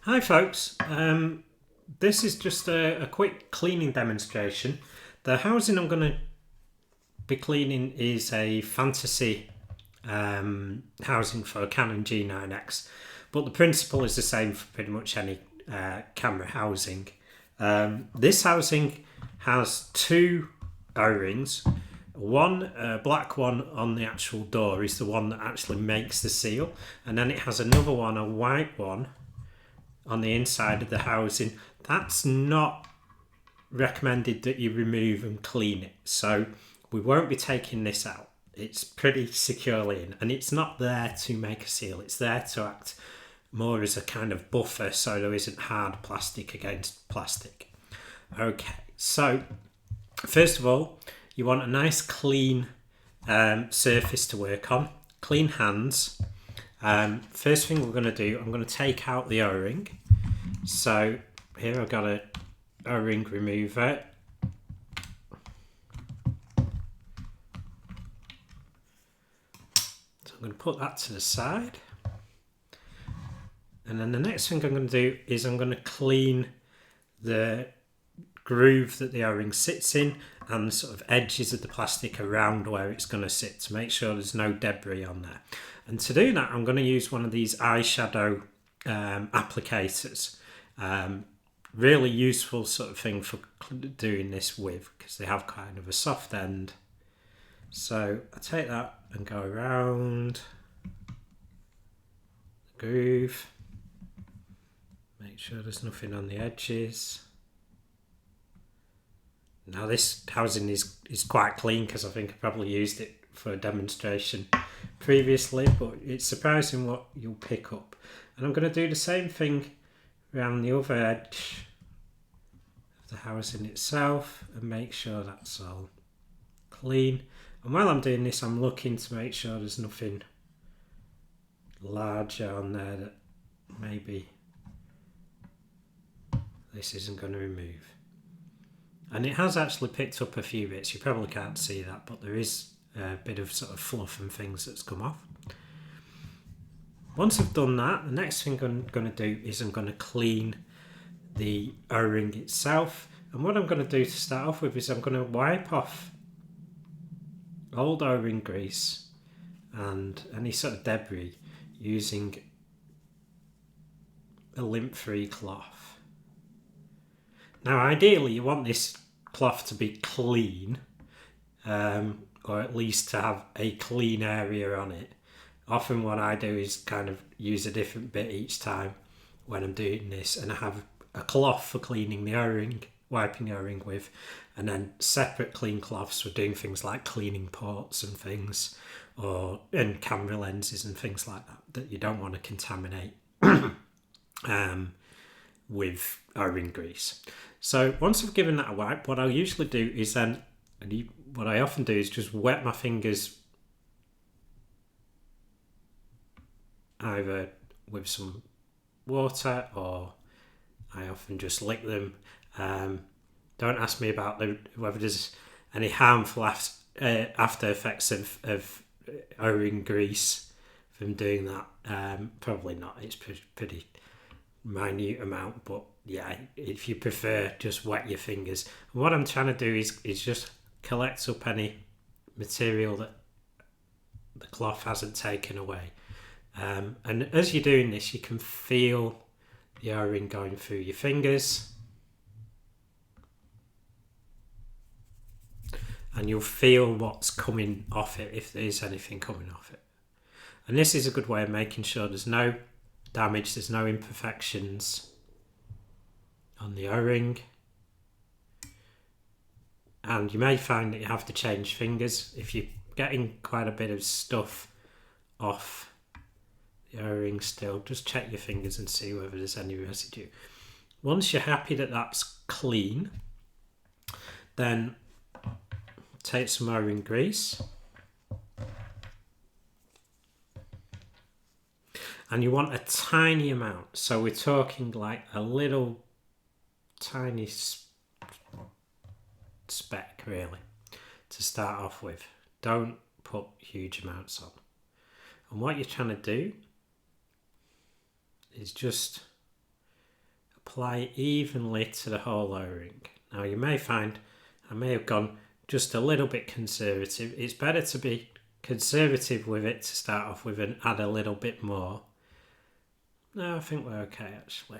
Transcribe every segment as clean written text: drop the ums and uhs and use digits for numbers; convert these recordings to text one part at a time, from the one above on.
Hi folks, this is just a quick cleaning demonstration. The housing I'm going to be cleaning is a fantasy housing for a Canon G9X, but the principle is the same for pretty much any camera housing. This housing has two O-rings. One black one on the actual door is the one that actually makes the seal, and then it has another one, a white one, on the inside of the housing. That's not recommended that you remove and clean it, so we won't be taking this out. It's pretty securely in, and it's not there to make a seal. It's there to act more as a kind of buffer so there isn't hard plastic against plastic. Okay, so first of all, you want a nice clean surface to work on, clean hands. First thing we're going to do, I'm going to take out the O-ring. So here I've got a O-ring remover. So I'm going to put that to the side. And then the next thing I'm going to do is I'm going to clean the groove that the O-ring sits in and the sort of edges of the plastic around where it's going to sit to make sure there's no debris on there. And to do that, I'm going to use one of these eyeshadow applicators. Really useful sort of thing for doing this with, because they have kind of a soft end. So I take that and go around the groove, make sure there's nothing on the edges. Now this housing is quite clean because I think I probably used it for a demonstration previously, but it's surprising what you'll pick up. And I'm going to do the same thing around the other edge of the housing itself and make sure that's all clean. And while I'm doing this, I'm looking to make sure there's nothing larger on there that maybe this isn't going to remove. And it has actually picked up a few bits. You probably can't see that, but there is a bit of sort of fluff and things that's come off. Once I've done that, the next thing I'm going to do is I'm going to clean the O-ring itself. And what I'm going to do to start off with is I'm going to wipe off old O-ring grease and any sort of debris using a lint-free cloth. Now ideally you want this cloth to be clean, or at least to have a clean area on it. Often what I do is kind of use a different bit each time when I'm doing this, and I have a cloth for cleaning the O-ring, wiping the O-ring with, and then separate clean cloths for doing things like cleaning ports and things, and camera lenses and things like that you don't want to contaminate with O-ring grease. So once I've given that a wipe, what I'll usually do is then, what I often do is just wet my fingers either with some water, or I often just lick them. Don't ask me about whether there's any harmful after effects of O-ring grease from doing that. Probably not. It's pretty minute amount, but yeah, if you prefer, just wet your fingers. And what I'm trying to do is just collect up any material that the cloth hasn't taken away. And as you're doing this, you can feel the O-ring going through your fingers, and you'll feel what's coming off it if there is anything coming off it. And this is a good way of making sure there's no damage, there's no imperfections on the O-ring. And you may find that you have to change fingers if you're getting quite a bit of stuff off the O-ring still. Just check your fingers and see whether there's any residue. Once you're happy that that's clean, then take some O-ring grease, and you want a tiny amount, so we're talking like a little tiny speck really to start off with. Don't put huge amounts on. And what you're trying to do is just apply it evenly to the whole O-ring. Now you may find I may have gone just a little bit conservative. It's better to be conservative with it to start off with and add a little bit more. No, I think we're okay actually.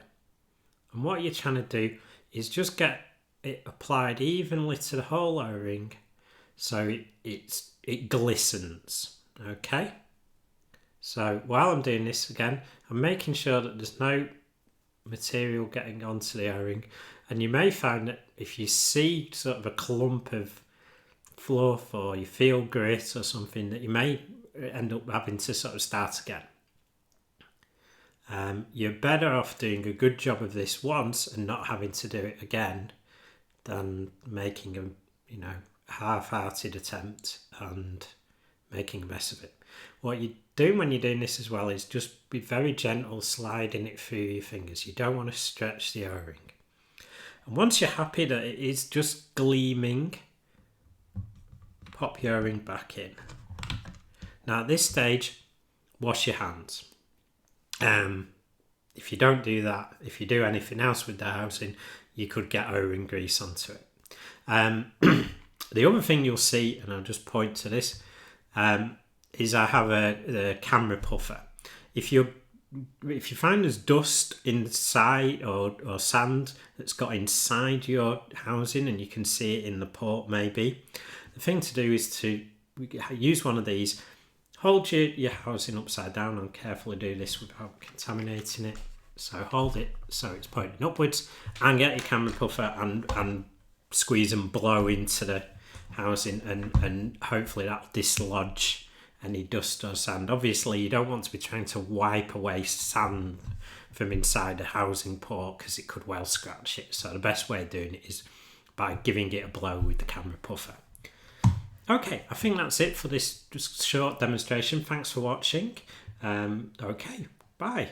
And what you're trying to do is just get it applied evenly to the whole O-ring so it glistens. Okay? So while I'm doing this again, I'm making sure that there's no material getting onto the O-ring, and you may find that if you see sort of a clump of fluff or you feel grit or something, that you may end up having to sort of start again. You're better off doing a good job of this once and not having to do it again than making a half-hearted attempt and making a mess of it. What you do when you're doing this as well is just be very gentle, sliding it through your fingers. You don't want to stretch the O-ring. And once you're happy that it is just gleaming, pop your O-ring back in. Now at this stage, wash your hands. If you don't do that, if you do anything else with the housing, you could get O-ring grease onto it. The other thing you'll see, and I'll just point to this, is I have a camera puffer. If you find there's dust inside or sand that's got inside your housing and you can see it in the port maybe, the thing to do is to use one of these, hold your housing upside down, and carefully do this without contaminating it. So hold it so it's pointing upwards and get your camera puffer and squeeze and blow into the housing, and hopefully that'll dislodge any dust or sand. Obviously you don't want to be trying to wipe away sand from inside the housing port because it could well scratch it. So the best way of doing it is by giving it a blow with the camera puffer. Okay, I think that's it for this just short demonstration. Thanks for watching. Okay, bye.